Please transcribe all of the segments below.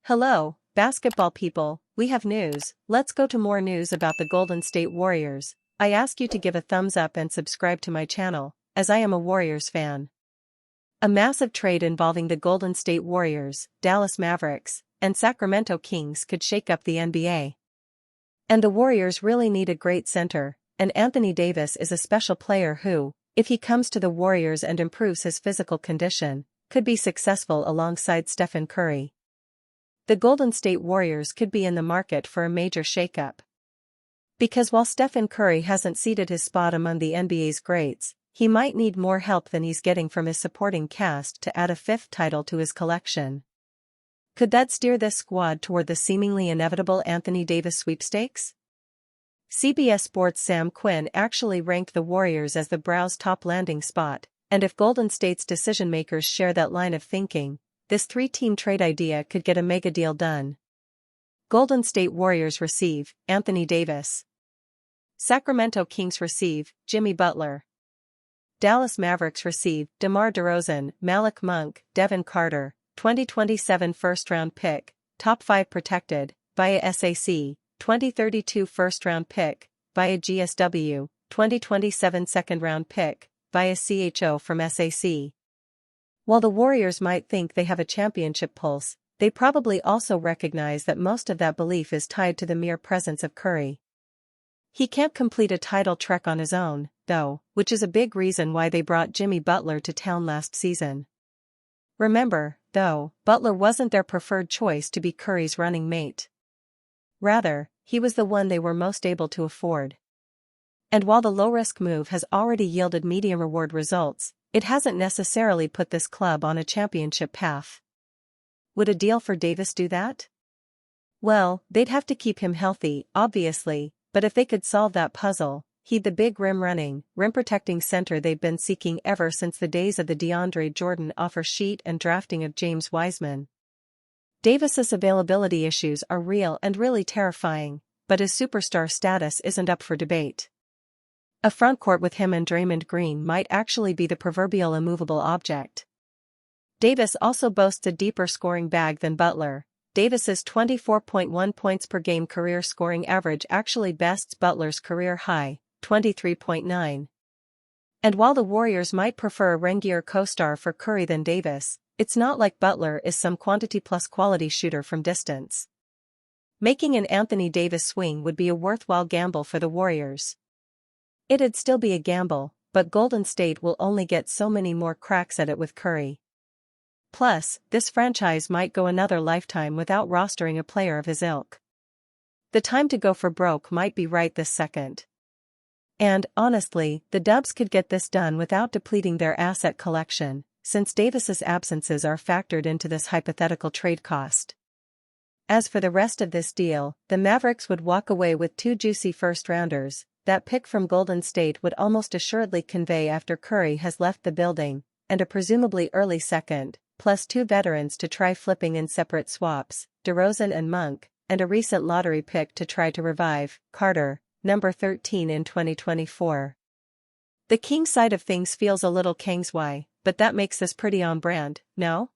Hello, basketball people, we have news. Let's go to more news about the Golden State Warriors. I ask you to give a thumbs up and subscribe to my channel, as I am a Warriors fan. A massive trade involving the Golden State Warriors, Dallas Mavericks, and Sacramento Kings could shake up the NBA. And the Warriors really need a great center, and Anthony Davis is a special player who, if he comes to the Warriors and improves his physical condition, could be successful alongside Stephen Curry. The Golden State Warriors could be in the market for a major shakeup. Because while Stephen Curry hasn't ceded his spot among the NBA's greats, he might need more help than he's getting from his supporting cast to add a fifth title to his collection. Could that steer this squad toward the seemingly inevitable Anthony Davis sweepstakes? CBS Sports' Sam Quinn actually ranked the Warriors as the Brow's top landing spot, and if Golden State's decision-makers share that line of thinking, this three-team trade idea could get a mega deal done. Golden State Warriors receive Anthony Davis. Sacramento Kings receive Jimmy Butler. Dallas Mavericks receive DeMar DeRozan, Malik Monk, Devin Carter, 2027 first-round pick, top 5 protected, via SAC, 2032 first-round pick, via GSW, 2027 second-round pick, via CHO from SAC. While the Warriors might think they have a championship pulse, they probably also recognize that most of that belief is tied to the mere presence of Curry. He can't complete a title trek on his own, though, which is a big reason why they brought Jimmy Butler to town last season. Remember, though, Butler wasn't their preferred choice to be Curry's running mate. Rather, he was the one they were most able to afford. And while the low-risk move has already yielded medium-reward results, it hasn't necessarily put this club on a championship path. Would a deal for Davis do that? Well, they'd have to keep him healthy, obviously, but if they could solve that puzzle, he'd the big rim-running, rim-protecting center they've been seeking ever since the days of the DeAndre Jordan offer sheet and drafting of James Wiseman. Davis's availability issues are real and really terrifying, but his superstar status isn't up for debate. A frontcourt with him and Draymond Green might actually be the proverbial immovable object. Davis also boasts a deeper scoring bag than Butler. Davis's 24.1 points per game career scoring average actually bests Butler's career high, 23.9. And while the Warriors might prefer a rangier co-star for Curry than Davis, it's not like Butler is some quantity plus quality shooter from distance. Making an Anthony Davis swing would be a worthwhile gamble for the Warriors. It'd still be a gamble, but Golden State will only get so many more cracks at it with Curry. Plus, this franchise might go another lifetime without rostering a player of his ilk. The time to go for broke might be right this second. And, honestly, the Dubs could get this done without depleting their asset collection, since Davis's absences are factored into this hypothetical trade cost. As for the rest of this deal, the Mavericks would walk away with 2 juicy first-rounders. That pick from Golden State would almost assuredly convey after Curry has left the building, and a presumably early second, plus 2 veterans to try flipping in separate swaps, DeRozan and Monk, and a recent lottery pick to try to revive Carter, number 13 in 2024. The Kings side of things feels a little Kingsy, but that makes this pretty on brand, no?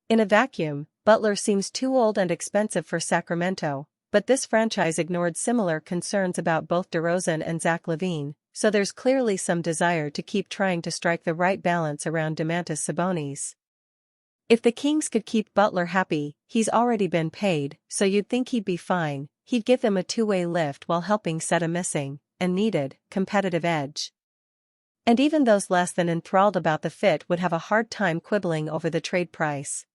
In a vacuum, Butler seems too old and expensive for Sacramento. But this franchise ignored similar concerns about both DeRozan and Zach LaVine, so there's clearly some desire to keep trying to strike the right balance around Domantas Sabonis. If the Kings could keep Butler happy, he's already been paid, so you'd think he'd be fine. He'd give them a two-way lift while helping set a missing, and needed, competitive edge. And even those less than enthralled about the fit would have a hard time quibbling over the trade price.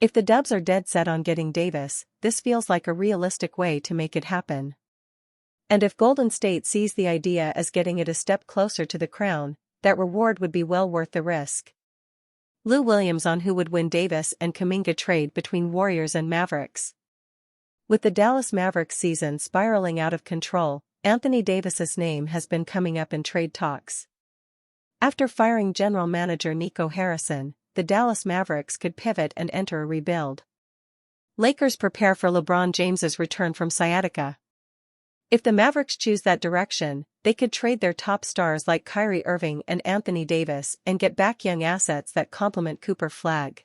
If the Dubs are dead set on getting Davis, this feels like a realistic way to make it happen. And if Golden State sees the idea as getting it a step closer to the crown, that reward would be well worth the risk. Lou Williams on who would win Davis and Kuminga trade between Warriors and Mavericks. With the Dallas Mavericks season spiraling out of control, Anthony Davis's name has been coming up in trade talks. After firing general manager Nico Harrison, the Dallas Mavericks could pivot and enter a rebuild. Lakers prepare for LeBron James's return from sciatica. If the Mavericks choose that direction, they could trade their top stars like Kyrie Irving and Anthony Davis and get back young assets that complement Cooper Flagg.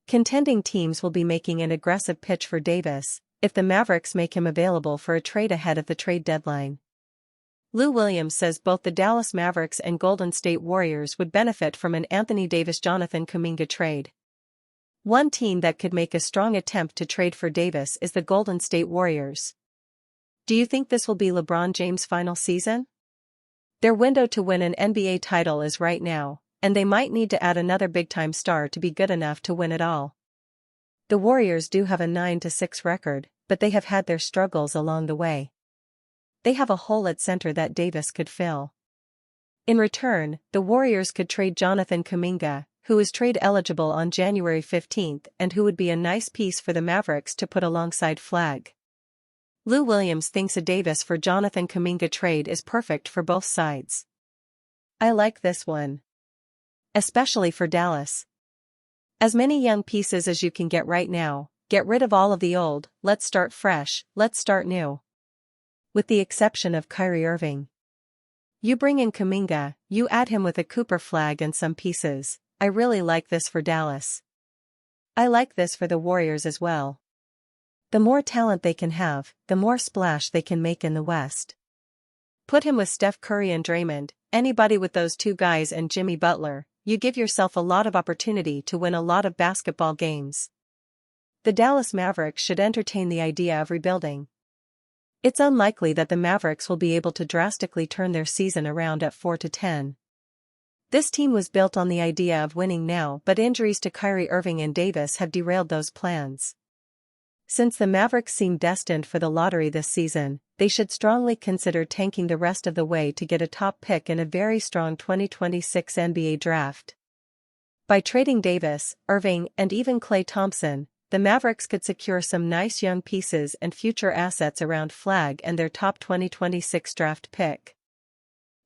Contending teams will be making an aggressive pitch for Davis if the Mavericks make him available for a trade ahead of the trade deadline. Lou Williams says both the Dallas Mavericks and Golden State Warriors would benefit from an Anthony Davis-Jonathan Kuminga trade. One team that could make a strong attempt to trade for Davis is the Golden State Warriors. Do you think this will be LeBron James' final season? Their window to win an NBA title is right now, and they might need to add another big-time star to be good enough to win it all. The Warriors do have a 9-6 record, but they have had their struggles along the way. They have a hole at center that Davis could fill. In return, the Warriors could trade Jonathan Kuminga, who is trade eligible on January 15 and who would be a nice piece for the Mavericks to put alongside Flag. Lou Williams thinks a Davis for Jonathan Kuminga trade is perfect for both sides. I like this one. Especially for Dallas. As many young pieces as you can get right now, get rid of all of the old, let's start fresh, let's start new. With the exception of Kyrie Irving. You bring in Kuminga, you add him with a Cooper Flag and some pieces. I really like this for Dallas. I like this for the Warriors as well. The more talent they can have, the more splash they can make in the West. Put him with Steph Curry and Draymond, anybody with those two guys and Jimmy Butler, you give yourself a lot of opportunity to win a lot of basketball games. The Dallas Mavericks should entertain the idea of rebuilding. It's unlikely that the Mavericks will be able to drastically turn their season around at 4-10. This team was built on the idea of winning now, but injuries to Kyrie Irving and Davis have derailed those plans. Since the Mavericks seem destined for the lottery this season, they should strongly consider tanking the rest of the way to get a top pick in a very strong 2026 NBA draft. By trading Davis, Irving, and even Klay Thompson, the Mavericks could secure some nice young pieces and future assets around Flag and their top 2026 draft pick.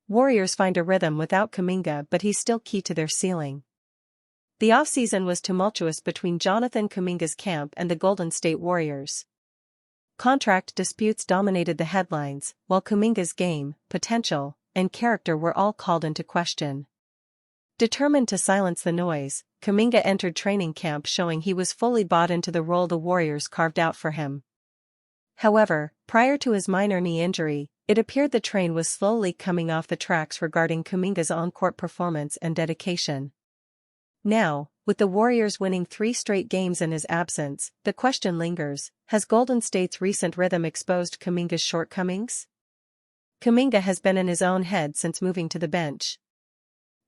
Warriors find a rhythm without Kuminga, but he's still key to their ceiling. The offseason was tumultuous between Jonathan Kuminga's camp and the Golden State Warriors. Contract disputes dominated the headlines, while Kuminga's game, potential, and character were all called into question. Determined to silence the noise, Kuminga entered training camp showing he was fully bought into the role the Warriors carved out for him. However, prior to his minor knee injury, it appeared the train was slowly coming off the tracks regarding Kuminga's on-court performance and dedication. Now, with the Warriors winning 3 straight games in his absence, the question lingers, has Golden State's recent rhythm exposed Kuminga's shortcomings? Kuminga has been in his own head since moving to the bench.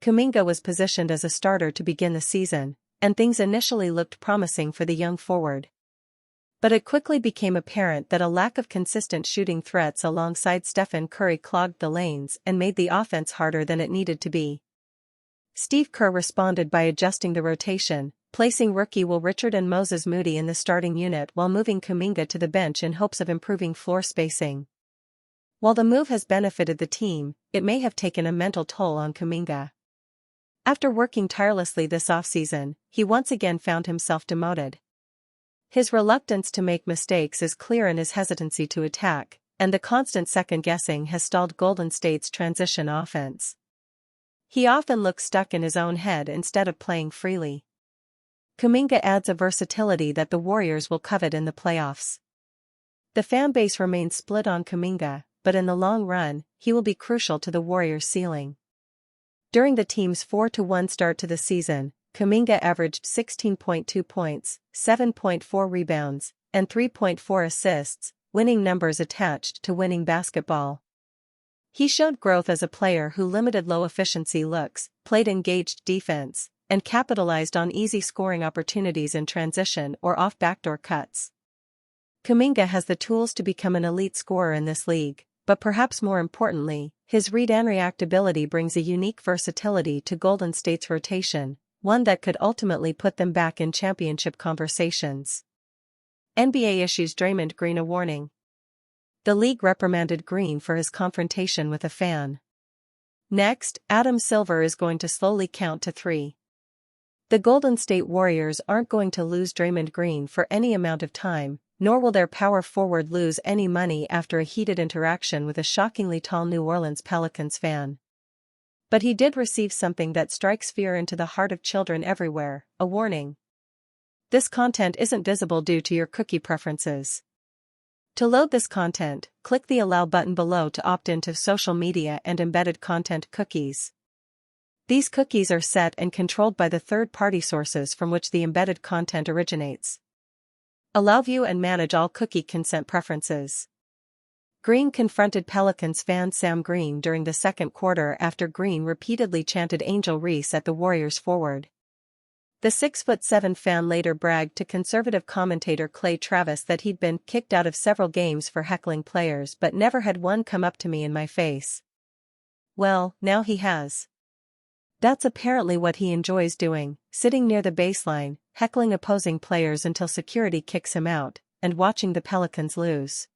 Kuminga was positioned as a starter to begin the season, and things initially looked promising for the young forward. But it quickly became apparent that a lack of consistent shooting threats alongside Stephen Curry clogged the lanes and made the offense harder than it needed to be. Steve Kerr responded by adjusting the rotation, placing rookie Will Richard and Moses Moody in the starting unit while moving Kuminga to the bench in hopes of improving floor spacing. While the move has benefited the team, it may have taken a mental toll on Kuminga. After working tirelessly this offseason, he once again found himself demoted. His reluctance to make mistakes is clear in his hesitancy to attack, and the constant second-guessing has stalled Golden State's transition offense. He often looks stuck in his own head instead of playing freely. Kuminga adds a versatility that the Warriors will covet in the playoffs. The fanbase remains split on Kuminga, but in the long run, he will be crucial to the Warriors' ceiling. During the team's 4-1 start to the season, Kuminga averaged 16.2 points, 7.4 rebounds, and 3.4 assists, winning numbers attached to winning basketball. He showed growth as a player who limited low-efficiency looks, played engaged defense, and capitalized on easy scoring opportunities in transition or off backdoor cuts. Kuminga has the tools to become an elite scorer in this league, but perhaps more importantly, his read-and-react ability brings a unique versatility to Golden State's rotation, one that could ultimately put them back in championship conversations. NBA issues Draymond Green a warning. The league reprimanded Green for his confrontation with a fan. Next, Adam Silver is going to slowly count to 3. The Golden State Warriors aren't going to lose Draymond Green for any amount of time, nor will their power forward lose any money after a heated interaction with a shockingly tall New Orleans Pelicans fan. But he did receive something that strikes fear into the heart of children everywhere, a warning. This content isn't visible due to your cookie preferences. To load this content, click the Allow button below to opt into social media and embedded content cookies. These cookies are set and controlled by the third-party sources from which the embedded content originates. Allow view and manage all cookie consent preferences. Green confronted Pelicans fan Sam Green during the second quarter after Green repeatedly chanted Angel Reese at the Warriors forward. The 6'7" fan later bragged to conservative commentator Clay Travis that he'd been kicked out of several games for heckling players but never had one come up to me in my face. Well, now he has. That's apparently what he enjoys doing, sitting near the baseline, heckling opposing players until security kicks him out, and watching the Pelicans lose.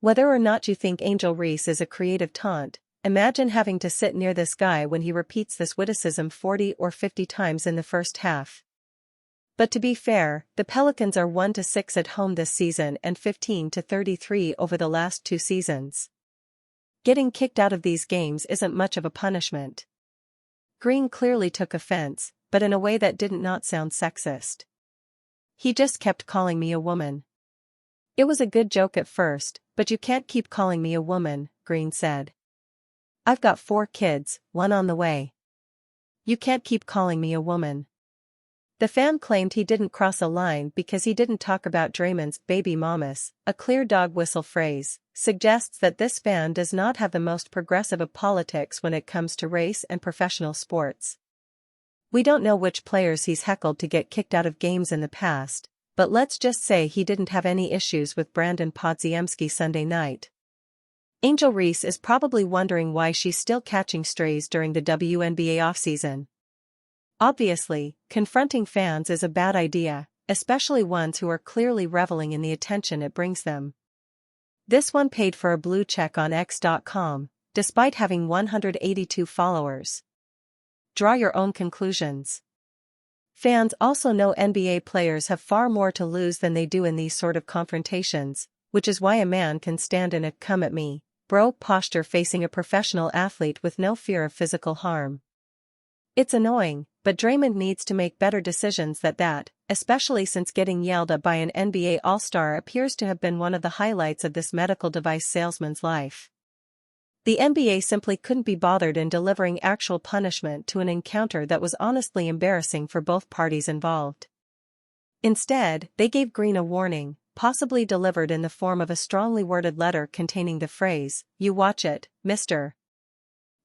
Whether or not you think Angel Reese is a creative taunt, imagine having to sit near this guy when he repeats this witticism 40 or 50 times in the first half. But to be fair, the Pelicans are 1-6 at home this season and 15-33 over the last 2 seasons. Getting kicked out of these games isn't much of a punishment. Green clearly took offense, but in a way that didn't not sound sexist. He just kept calling me a woman. It was a good joke at first, but you can't keep calling me a woman, Green said. I've got 4 kids, 1 on the way. You can't keep calling me a woman. The fan claimed he didn't cross a line because he didn't talk about Draymond's baby mamas, a clear dog whistle phrase, suggests that this fan does not have the most progressive of politics when it comes to race and professional sports. We don't know which players he's heckled to get kicked out of games in the past, but let's just say he didn't have any issues with Brandon Podziemski Sunday night. Angel Reese is probably wondering why she's still catching strays during the WNBA offseason. Obviously, confronting fans is a bad idea, especially ones who are clearly reveling in the attention it brings them. This one paid for a blue check on X.com, despite having 182 followers. Draw your own conclusions. Fans also know NBA players have far more to lose than they do in these sort of confrontations, which is why a man can stand in a "come at me, bro" posture facing a professional athlete with no fear of physical harm. It's annoying, but Draymond needs to make better decisions than that, especially since getting yelled at by an NBA All-Star appears to have been one of the highlights of this medical device salesman's life. The NBA simply couldn't be bothered in delivering actual punishment to an encounter that was honestly embarrassing for both parties involved. Instead, they gave Green a warning, possibly delivered in the form of a strongly worded letter containing the phrase, "You watch it, Mr."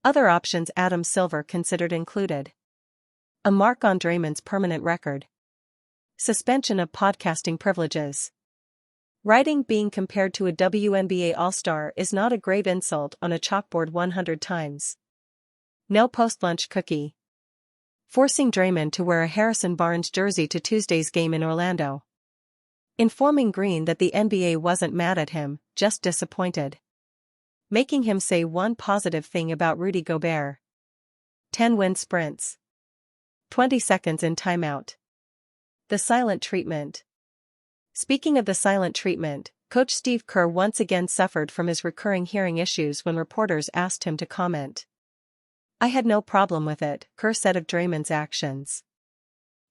Other options Adam Silver considered included a mark on Draymond's permanent record, suspension of podcasting privileges. Writing being compared to a WNBA All-Star is not a grave insult on a chalkboard 100 times. No post-lunch cookie. Forcing Draymond to wear a Harrison Barnes jersey to Tuesday's game in Orlando. Informing Green that the NBA wasn't mad at him, just disappointed. Making him say one positive thing about Rudy Gobert. 10 wind sprints. 20 seconds in timeout. The silent treatment. Speaking of the silent treatment, Coach Steve Kerr once again suffered from his recurring hearing issues when reporters asked him to comment. "I had no problem with it," Kerr said of Draymond's actions.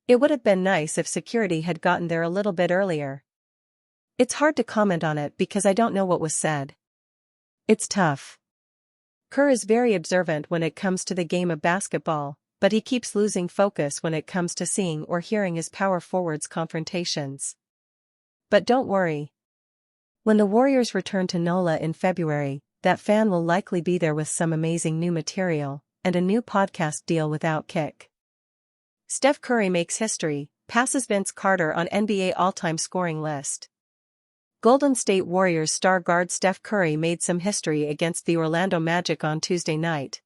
"It would have been nice if security had gotten there a little bit earlier. It's hard to comment on it because I don't know what was said. It's tough." Kerr is very observant when it comes to the game of basketball, but he keeps losing focus when it comes to seeing or hearing his power forwards' confrontations. But don't worry. When the Warriors return to NOLA in February, that fan will likely be there with some amazing new material, and a new podcast deal with Outkick. Steph Curry makes history, passes Vince Carter on NBA all-time scoring list. Golden State Warriors star guard Steph Curry made some history against the Orlando Magic on Tuesday night.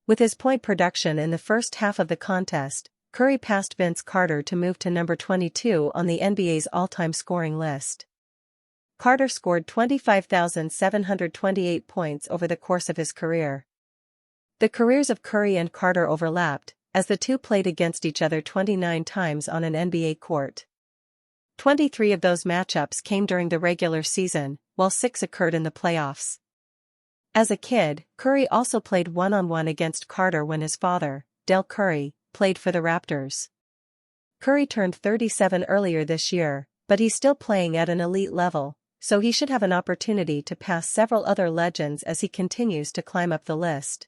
With his point production in the first half of the contest, Curry passed Vince Carter to move to number 22 on the NBA's all-time scoring list. Carter scored 25,728 points over the course of his career. The careers of Curry and Carter overlapped, as the two played against each other 29 times on an NBA court. 23 of those matchups came during the regular season, while 6 occurred in the playoffs. As a kid, Curry also played one-on-one against Carter when his father, Del Curry, played for the Raptors. Curry turned 37 earlier this year, but he's still playing at an elite level, so he should have an opportunity to pass several other legends as he continues to climb up the list.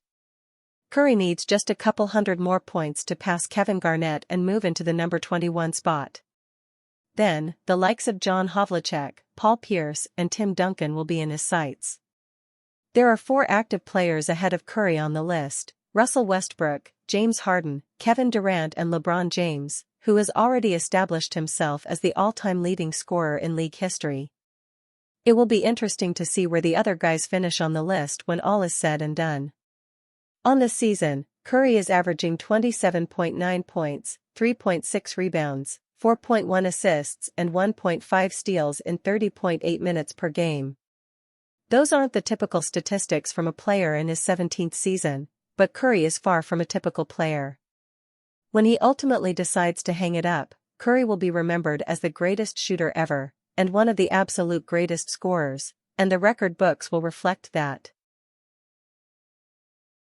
Curry needs just a couple hundred more points to pass Kevin Garnett and move into the number 21 spot. Then, the likes of John Havlicek, Paul Pierce, and Tim Duncan will be in his sights. There are 4 active players ahead of Curry on the list: Russell Westbrook, James Harden, Kevin Durant and LeBron James, who has already established himself as the all-time leading scorer in league history. It will be interesting to see where the other guys finish on the list when all is said and done. On this season, Curry is averaging 27.9 points, 3.6 rebounds, 4.1 assists and 1.5 steals in 30.8 minutes per game. Those aren't the typical statistics from a player in his 17th season, but Curry is far from a typical player. When he ultimately decides to hang it up, Curry will be remembered as the greatest shooter ever, and one of the absolute greatest scorers, and the record books will reflect that.